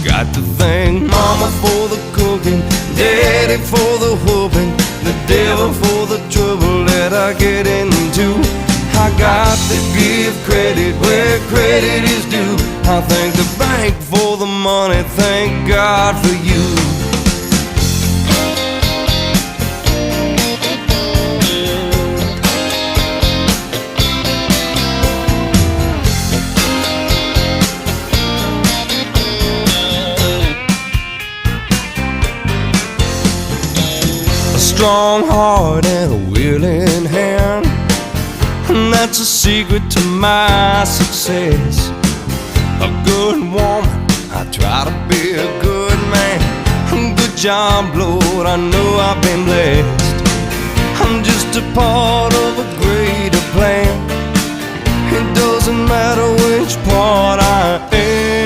Got to thank Mama for the cooking, Daddy for the whooping, the devil for the trouble that I get into. I got to give credit where credit is due. I thank the bank for the money, thank God for you. A strong heart and a willing hand, and that's a secret to my success. A good woman, I try to be a good man. Good job, Lord, I know I've been blessed. I'm just a part of a greater plan. It doesn't matter which part I am.